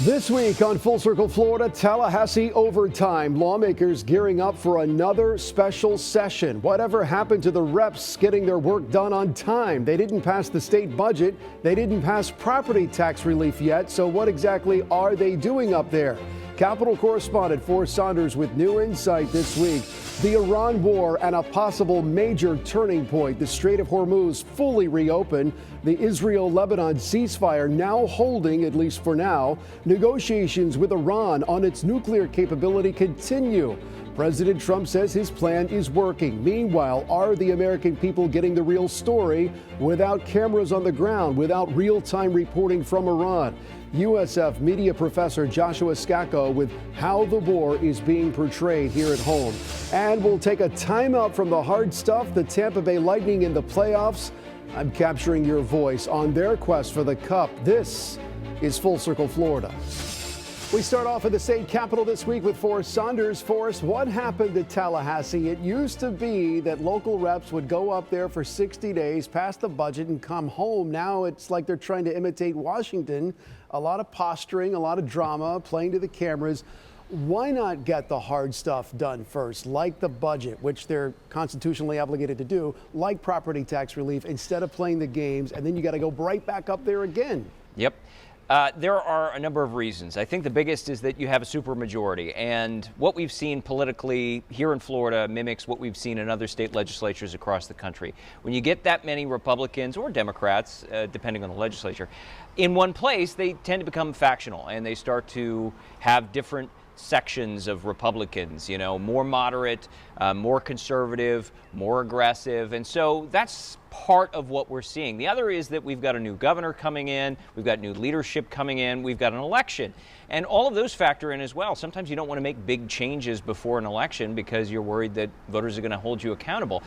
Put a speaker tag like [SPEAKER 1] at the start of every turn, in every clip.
[SPEAKER 1] This week on Full Circle Florida, Tallahassee overtime. Lawmakers gearing up for another special session. Whatever happened to the reps getting their work done on time? They didn't pass the state budget. They didn't pass property tax relief yet. So what exactly are they doing up there? Capitol correspondent Forrest Saunders with new insight this week. The Iran war and a possible major turning point. The Strait of Hormuz fully reopened. The Israel-Lebanon ceasefire now holding, at least for now. Negotiations with Iran on its nuclear capability continue. President Trump says his plan is working. Meanwhile, are the American people getting the real story without cameras on the ground, without real-time reporting from Iran? USF media professor Joshua Scacco with how the war is being portrayed here at home. And we'll take a timeout from the hard stuff, the Tampa Bay Lightning in the playoffs. I'm capturing your voice on their quest for the Cup. This is Full Circle Florida. We start off at the state capitol this week with Forrest Saunders. Forrest, what happened to Tallahassee? It used to be that local reps would go up there for 60 days, pass the budget, and come home. Now it's like they're trying to imitate Washington. A lot of posturing, a lot of drama, playing to the cameras. Why not get the hard stuff done first, like the budget, which they're constitutionally obligated to do, like property tax relief, instead of playing the games, and then you got to go right back up there again?
[SPEAKER 2] Yep. There are a number of reasons. I think the biggest is that you have a supermajority, and what we've seen politically here in Florida mimics what we've seen in other state legislatures across the country. When you get that many Republicans or Democrats, depending on the legislature, in one place, they tend to become factional, and they start to have different sections of Republicans, more moderate, more conservative, more aggressive. And so that's part of what we're seeing. The other is that we've got a new governor coming in, we've got new leadership coming in, we've got an election. And all of those factor in as well. Sometimes you don't want to make big changes before an election because you're worried that voters are going to hold you accountable.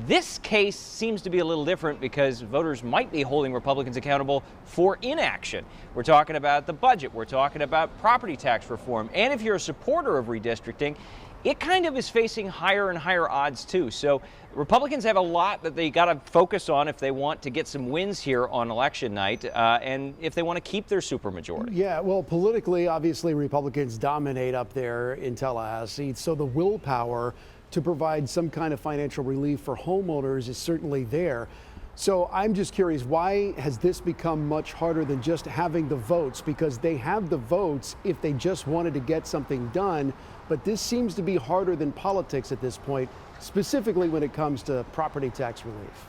[SPEAKER 2] This case seems to be a little different because voters might be holding Republicans accountable for inaction. We're talking about the budget. We're talking about property tax reform. And if you're a supporter of redistricting, it kind of is facing higher and higher odds too. So Republicans have a lot that they got to focus on if they want to get some wins here on election night and if they want to keep their supermajority.
[SPEAKER 1] Yeah, well, politically, obviously, Republicans dominate up there in Tallahassee. So the willpower to provide some kind of financial relief for homeowners is certainly there. So I'm just curious, why has this become much harder than just having the votes? Because they have the votes if they just wanted to get something done. But this seems to be harder than politics at this point, specifically when it comes to property tax relief.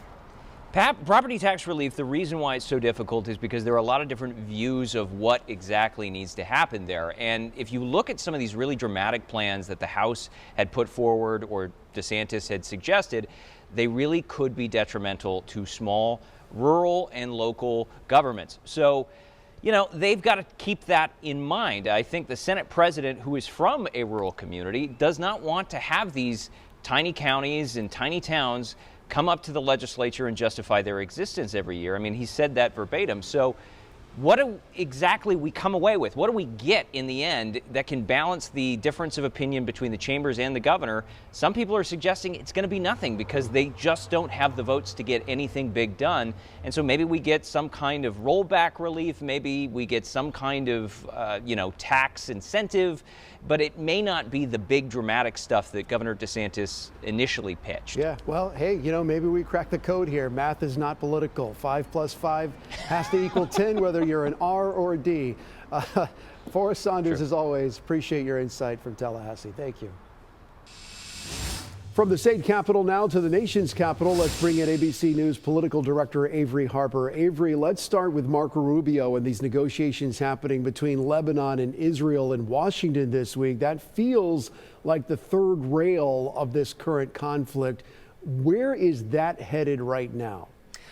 [SPEAKER 2] Property tax relief, the reason why it's so difficult is because there are a lot of different views of what exactly needs to happen there. And if you look at some of these really dramatic plans that the House had put forward or DeSantis had suggested, they really could be detrimental to small, rural, and local governments. So, they've got to keep that in mind. I think the Senate president, who is from a rural community, does not want to have these tiny counties and tiny towns come up to the legislature and justify their existence every year. I mean, he said that verbatim. So what do exactly we come away with? What do we get in the end that can balance the difference of opinion between the chambers and the governor? Some people are suggesting it's going to be nothing because they just don't have the votes to get anything big done. And so maybe we get some kind of rollback relief. Maybe we get some kind of, tax incentive. But it may not be the big dramatic stuff that Governor DeSantis initially pitched.
[SPEAKER 1] Yeah, well, hey, maybe we crack the code here. Math is not political. 5 plus 5 has to equal 10, whether you're an R or a D. Forrest Saunders, as always, appreciate your insight from Tallahassee. Thank you. From the state capitol now to the nation's capital, let's bring in ABC News political director Avery Harper. Avery, let's start with Marco Rubio and these negotiations happening between Lebanon and Israel and Washington this week. That feels like the third rail of this current conflict. Where is that headed right now?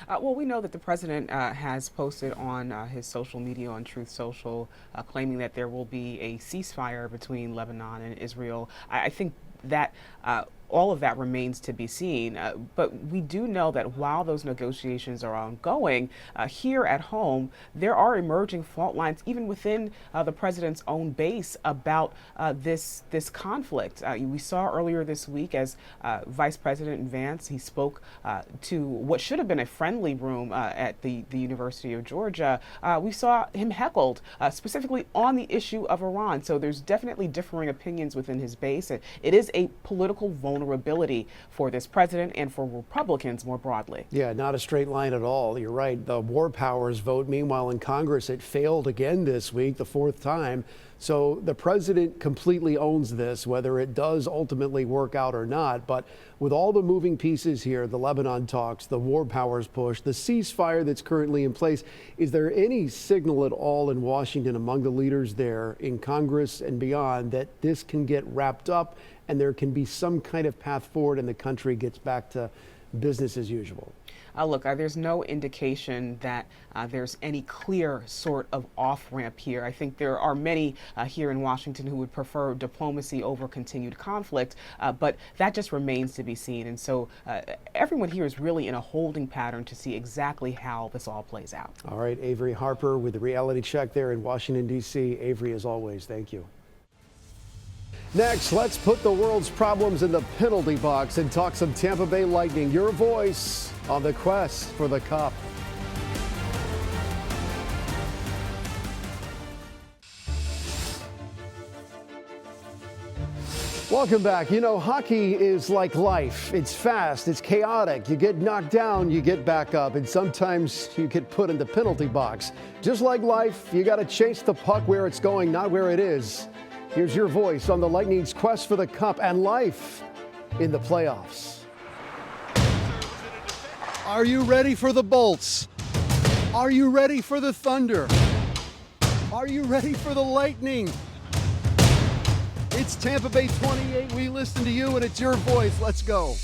[SPEAKER 3] Well, we know that the president has posted on his social media, on Truth Social, claiming that there will be a ceasefire between Lebanon and Israel. I think that all of that remains to be seen. But we do know that while those negotiations are ongoing, here at home, there are emerging fault lines even within the president's own base about this conflict. We saw earlier this week as Vice President Vance, he spoke to what should have been a friendly room at the University of Georgia. We saw him heckled specifically on the issue of Iran. So there's definitely differing opinions within his base. It is a political vulnerability for this president and for Republicans more broadly.
[SPEAKER 1] Yeah, not a straight line at all. You're right. The war powers vote. Meanwhile, in Congress, it failed again this week, the fourth time. So the president completely owns this, whether it does ultimately work out or not. But with all the moving pieces here, the Lebanon talks, the war powers push, the ceasefire that's currently in place, is there any signal at all in Washington among the leaders there in Congress and beyond that this can get wrapped up and there can be some kind of path forward and the country gets back to business as usual?
[SPEAKER 3] Look, there's no indication that there's any clear sort of off-ramp here. I think there are many here in Washington who would prefer diplomacy over continued conflict, but that just remains to be seen. And so everyone here is really in a holding pattern to see exactly how this all plays out.
[SPEAKER 1] All right, Avery Harper with the Reality Check there in Washington, D.C. Avery, as always, thank you. Next, let's put the world's problems in the penalty box and talk some Tampa Bay Lightning. Your voice on the quest for the cup. Welcome back. You know, hockey is like life. It's fast, it's chaotic. You get knocked down, you get back up, and sometimes you get put in the penalty box. Just like life, you got to chase the puck where it's going, not where it is. Here's your voice on the Lightning's quest for the cup and life in the playoffs.
[SPEAKER 4] Are you ready for the Bolts? Are you ready for the Thunder? Are you ready for the Lightning? It's Tampa Bay 28. We listen to you, and it's your voice. Let's go.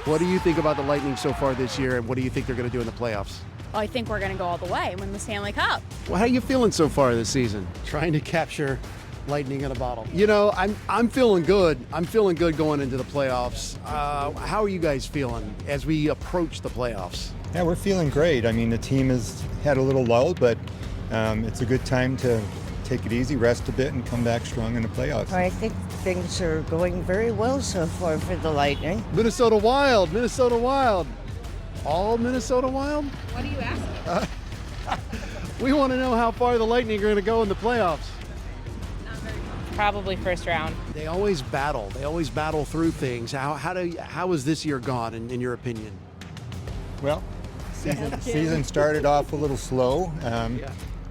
[SPEAKER 4] What do you think about the Lightning so far this year, and what do you think they're going to do in the playoffs?
[SPEAKER 5] Well, I think we're going to go all the way and win the Stanley Cup.
[SPEAKER 1] Well, how are you feeling so far this season? Trying to capture lightning in a bottle. You know, I'm feeling good. I'm feeling good going into the playoffs. How are you guys feeling as we approach the playoffs?
[SPEAKER 6] Yeah, we're feeling great. I mean, the team has had a little lull, but it's a good time to take it easy, rest a bit, and come back strong in the playoffs.
[SPEAKER 7] I think things are going very well so far for the Lightning.
[SPEAKER 4] Minnesota Wild, Minnesota Wild. All Minnesota Wild?
[SPEAKER 5] What are you asking?
[SPEAKER 4] We want to know how far the Lightning are going to go in the playoffs.
[SPEAKER 8] Probably first round.
[SPEAKER 1] They always battle. They always battle through things. How has this year gone, in your opinion?
[SPEAKER 6] Well, season started off a little slow,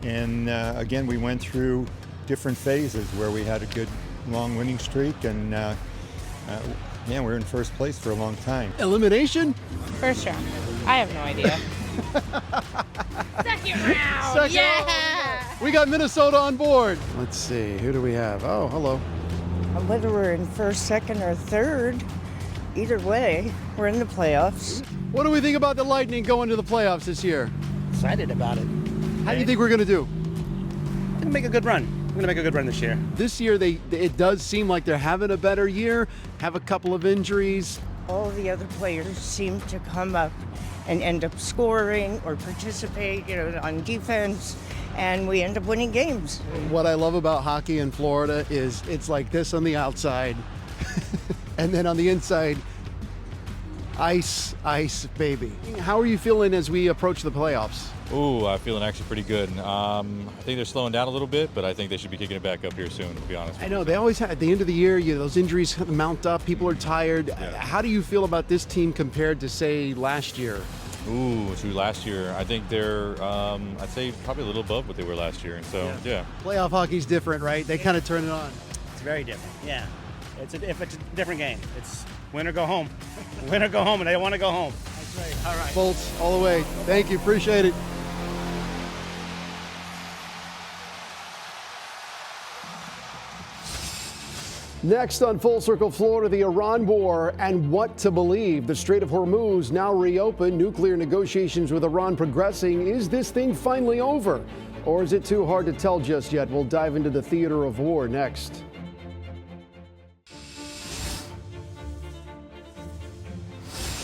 [SPEAKER 6] and again, we went through different phases where we had a good long winning streak, and we're in first place for a long time.
[SPEAKER 1] Elimination?
[SPEAKER 8] First round. I have no idea.
[SPEAKER 5] Second round.
[SPEAKER 4] Second
[SPEAKER 5] Yeah.
[SPEAKER 4] We got Minnesota on board.
[SPEAKER 1] Let's see. Who do we have? Oh, hello.
[SPEAKER 7] Whether we're in first, second, or third, either way, we're in the playoffs.
[SPEAKER 4] What do we think about the Lightning going to the playoffs this year?
[SPEAKER 9] Excited about it.
[SPEAKER 4] How do you think we're going to do?
[SPEAKER 9] We're gonna make a good run. We're gonna make a good run this year.
[SPEAKER 4] This year, it does seem like they're having a better year, have a couple of injuries.
[SPEAKER 7] All the other players seem to come up and end up scoring or participate, on defense, and we end up winning games.
[SPEAKER 4] What I love about hockey in Florida is it's like this on the outside, and then on the inside, ice, ice, baby. How are you feeling as we approach the playoffs?
[SPEAKER 10] Ooh, I'm feeling actually pretty good. I think they're slowing down a little bit, but I think they should be kicking it back up here soon, to be honest.
[SPEAKER 1] I know, they always have, at the end of the year, those injuries mount up, people are tired.
[SPEAKER 10] Yeah.
[SPEAKER 1] How do you feel about this team compared to, say, last year?
[SPEAKER 10] Ooh, to last year, I think they're, I'd say probably a little above what they were last year. So, yeah.
[SPEAKER 4] Playoff hockey's different, right? They kind of turn it on.
[SPEAKER 9] It's very different. Yeah. It's a different game. It's win or go home. Win or go home, and they want to go home. That's right. All right.
[SPEAKER 4] Bolts all the way. Thank you. Appreciate it.
[SPEAKER 1] Next on Full Circle Florida, the Iran war and what to believe. The Strait of Hormuz now reopened, nuclear negotiations with Iran progressing. Is this thing finally over? Or is it too hard to tell just yet? We'll dive into the theater of war next.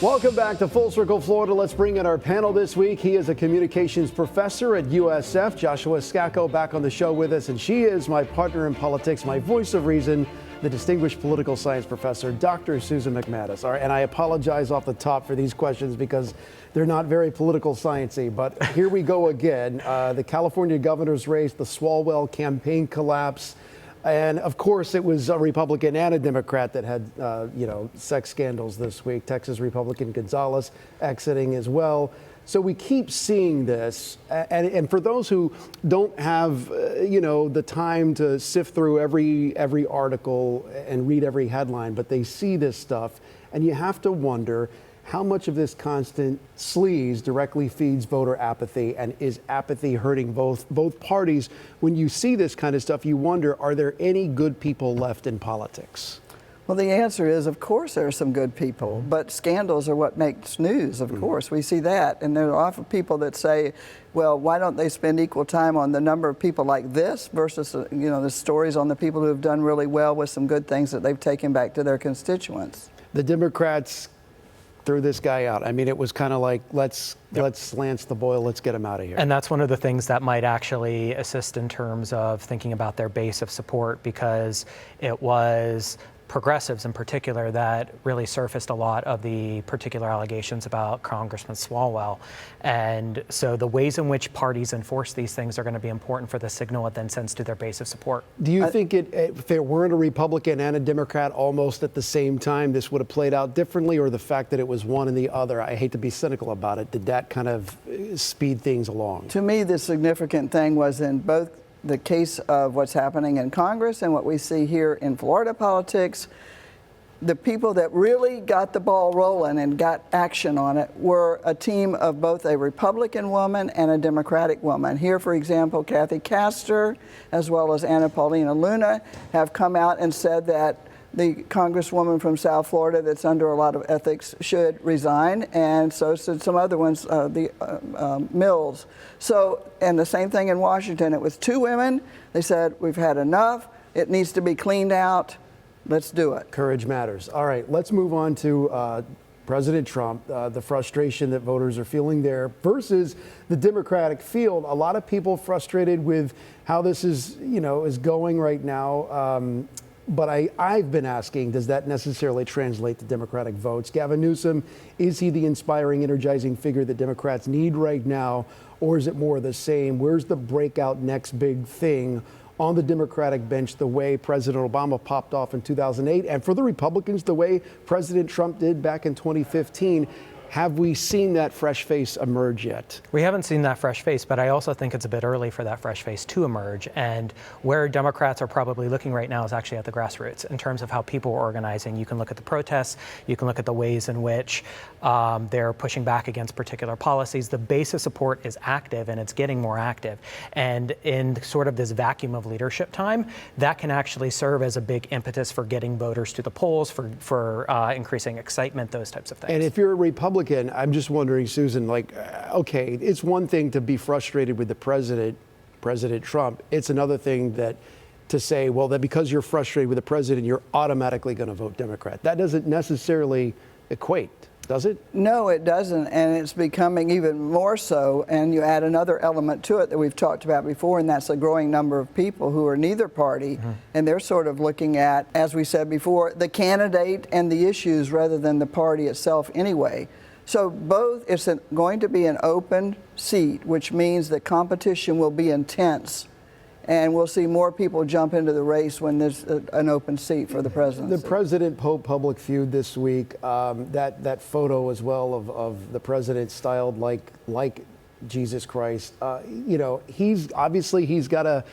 [SPEAKER 1] Welcome back to Full Circle Florida. Let's bring in our panel this week. He is a communications professor at USF. Joshua Scacco back on the show with us, and she is my partner in politics, my voice of reason, the distinguished political science professor, Dr. Susan McManus. All right, and I apologize off the top for these questions because they're not very political sciencey, but here we go again. The California governor's race, the Swalwell campaign collapse. And of course, it was a Republican and a Democrat that had, sex scandals this week. Texas Republican Gonzalez exiting as well. So we keep seeing this. And for those who don't have, the time to sift through every article and read every headline, but they see this stuff, and you have to wonder how much of this constant sleaze directly feeds voter apathy, and is apathy hurting both parties? When you see this kind of stuff, you wonder, are there any good people left in politics?
[SPEAKER 11] Well, the answer is, of course, there are some good people, but scandals are what makes news, of course. We see that. And there are often people that say, well, why don't they spend equal time on the number of people like this versus, the stories on the people who have done really well with some good things that they've taken back to their constituents.
[SPEAKER 1] The Democrats threw this guy out. I mean, it was kind of like, let's lance the boil, let's get him out of here.
[SPEAKER 12] And that's one of the things that might actually assist in terms of thinking about their base of support, because it was progressives in particular that really surfaced a lot of the particular allegations about Congressman Swalwell. And so the ways in which parties enforce these things are going to be important for the signal it then sends to their base of support.
[SPEAKER 1] Do you think if there weren't a Republican and a Democrat almost at the same time, this would have played out differently, or the fact that it was one and the other, I hate to be cynical about it, did that kind of speed things along?
[SPEAKER 11] To me, the significant thing was in both the case of what's happening in Congress and what we see here in Florida politics, the people that really got the ball rolling and got action on it were a team of both a Republican woman and a Democratic woman. Here, for example, Kathy Castor, as well as Anna Paulina Luna, have come out and said that the Congresswoman from South Florida that's under a lot of ethics should resign, and so said some other ones, Mills. So, and the same thing in Washington. It was two women. They said, we've had enough. It needs to be cleaned out. Let's do it.
[SPEAKER 1] Courage matters. All right, let's move on to President Trump, the frustration that voters are feeling there versus the Democratic field. A lot of people frustrated with how this is going right now. But I've been asking, does that necessarily translate to Democratic votes? Gavin Newsom, is he the inspiring, energizing figure that Democrats need right now, or is it more of the same? Where's the breakout next big thing on the Democratic bench, the way President Obama popped off in 2008, and for the Republicans, the way President Trump did back in 2015? Have we seen that fresh face emerge yet?
[SPEAKER 12] We haven't seen that fresh face, but I also think it's a bit early for that fresh face to emerge. And where Democrats are probably looking right now is actually at the grassroots in terms of how people are organizing. You can look at the protests, you can look at the ways in which they're pushing back against particular policies. The base of support is active, and it's getting more active. And in sort of this vacuum of leadership time, that can actually serve as a big impetus for getting voters to the polls, for increasing excitement, those types of things.
[SPEAKER 1] And if you're a Republican, I'm just wondering, Susan, okay, it's one thing to be frustrated with the President Trump. It's another thing to say, well, that because you're frustrated with the president, you're automatically going to vote Democrat. That doesn't necessarily equate, does it?
[SPEAKER 11] No, it doesn't, and it's becoming even more so. And you add another element to it that we've talked about before, and that's a growing number of people who are neither party, and they're sort of looking at, as we said before, the candidate and the issues rather than the party itself anyway. So both, it's going to be an open seat, which means that competition will be intense, and we'll see more people jump into the race when there's an open seat for the presidency.
[SPEAKER 1] The President-Pope public feud this week, that photo as well of the president styled like Jesus Christ. He's got a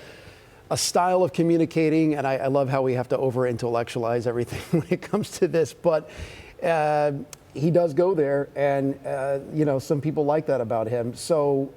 [SPEAKER 1] style of communicating, and I love how we have to over-intellectualize everything when it comes to this, but he does go there, and some people like that about him. So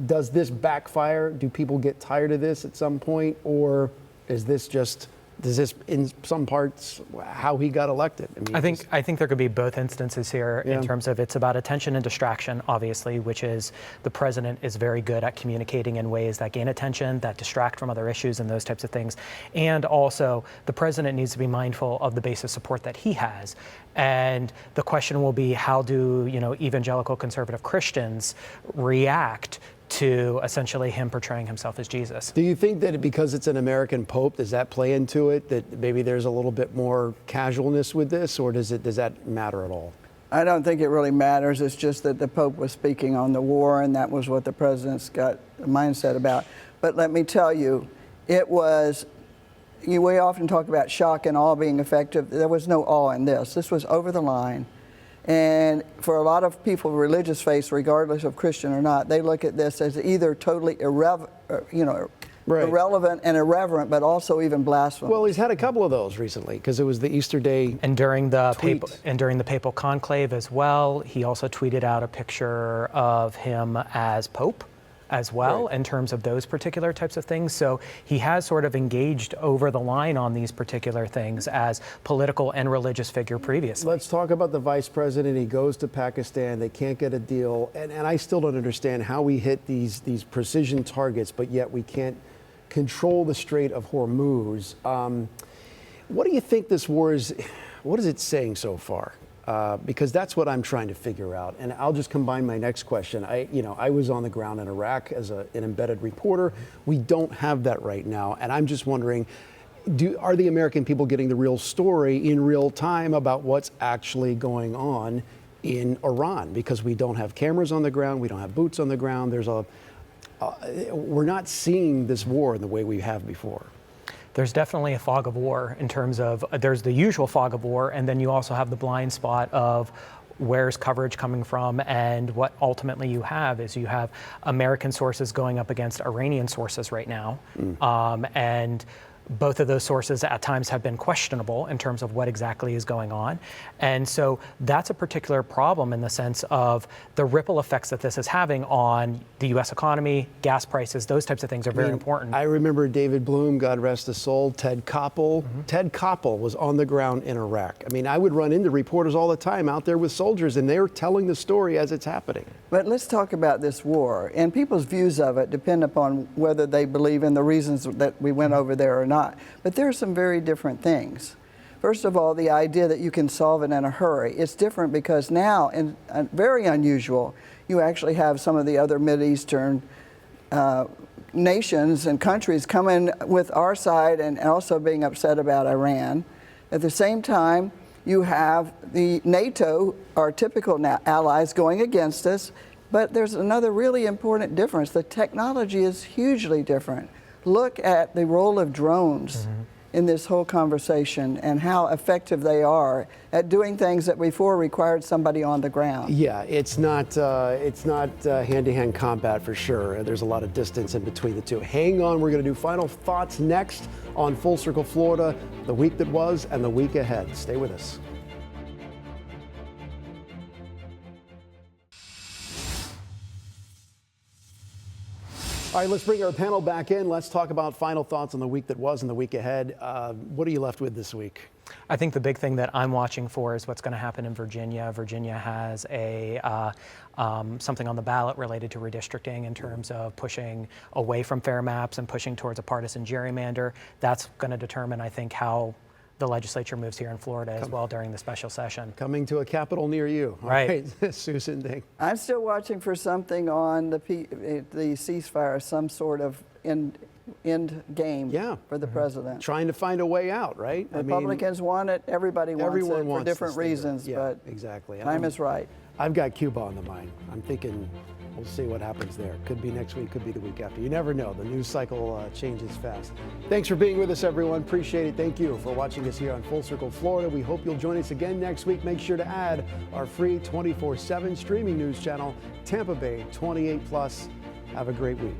[SPEAKER 1] does this backfire? Do people get tired of this at some point, or is this just Is this in some parts how he got elected?
[SPEAKER 12] I think there could be both instances here in terms of it's about attention and distraction, obviously, which is the president is very good at communicating in ways that gain attention, that distract from other issues and those types of things. And also the president needs to be mindful of the base of support that he has. And the question will be, how do, evangelical conservative Christians react to essentially him portraying himself as Jesus?
[SPEAKER 1] Do you think that because it's an American pope, does that play into it, that maybe there's a little bit more casualness with this, or does that matter at all?
[SPEAKER 11] I don't think it really matters. It's just that the Pope was speaking on the war, and that was what the president's got a mindset about. But let me tell you, we often talk about shock and awe being effective. There was no awe in this. This was over the line. And for a lot of people, religious faiths, regardless of Christian or not, they look at this as either totally irrelevant and irreverent, but also even blasphemous.
[SPEAKER 1] Well, he's had a couple of those recently because it was the Easter Day
[SPEAKER 12] and during the papal conclave as well. He also tweeted out a picture of him as Pope as well, in terms of those particular types of things. So he has sort of engaged over the line on these particular things as political and religious figure previously.
[SPEAKER 1] Let's talk about the vice president. He goes to Pakistan. They can't get a deal. And I still don't understand how we hit these precision targets, but yet we can't control the Strait of Hormuz. What do you think this war is, what is it saying so far? Because that's what I'm trying to figure out. And I'll just combine my next question. I was on the ground in Iraq as an embedded reporter. We don't have that right now. And I'm just wondering, are the American people getting the real story in real time about what's actually going on in Iran? Because we don't have cameras on the ground. We don't have boots on the ground. We're not seeing this war in the way we have before.
[SPEAKER 12] There's definitely a fog of war in terms of, there's the usual fog of war, and then you also have the blind spot of where's coverage coming from, and what ultimately you have is you have American sources going up against Iranian sources right now. And both of those sources at times have been questionable in terms of what exactly is going on. And so that's a particular problem in the sense of the ripple effects that this is having on the U.S. economy, gas prices, those types of things are very important.
[SPEAKER 1] I remember David Bloom, God rest his soul, Ted Koppel. Ted Koppel was on the ground in Iraq. I would run into reporters all the time out there with soldiers, and they're telling the story as it's happening.
[SPEAKER 11] But let's talk about this war. And people's views of it depend upon whether they believe in the reasons that we went over there or not. But there are some very different things. First of all, the idea that you can solve it in a hurry. It's different because now, and very unusual, you actually have some of the other Mideastern nations and countries coming with our side and also being upset about Iran. At the same time, you have the NATO, our typical allies, going against us. But there's another really important difference. The technology is hugely different. Look at the role of drones in this whole conversation and how effective they are at doing things that before required somebody on the ground.
[SPEAKER 1] Yeah, it's not hand-to-hand combat for sure. There's a lot of distance in between the two. Hang on, we're going to do final thoughts next on Full Circle Florida, the week that was and the week ahead. Stay with us. All right, let's bring our panel back in. Let's talk about final thoughts on the week that was and the week ahead. What are you left with this week?
[SPEAKER 12] I think the big thing that I'm watching for is what's going to happen in Virginia. Virginia has something on the ballot related to redistricting in terms of pushing away from fair maps and pushing towards a partisan gerrymander. That's going to determine, I think, how the legislature moves here in Florida as well during the special session.
[SPEAKER 1] Coming to a capital near you. All right. Susan Ding.
[SPEAKER 11] I'm still watching for something on the ceasefire, some sort of end game for the president.
[SPEAKER 1] Trying to find a way out, right?
[SPEAKER 11] Republicans want it. Everybody wants it for different reasons, but
[SPEAKER 1] exactly.
[SPEAKER 11] Time is right.
[SPEAKER 1] I've got Cuba on the mind. I'm thinking we'll see what happens there. Could be next week, could be the week after. You never know. The news cycle changes fast. Thanks for being with us, everyone. Appreciate it. Thank you for watching us here on Full Circle Florida. We hope you'll join us again next week. Make sure to add our free 24/7 streaming news channel, Tampa Bay 28+. Have a great week.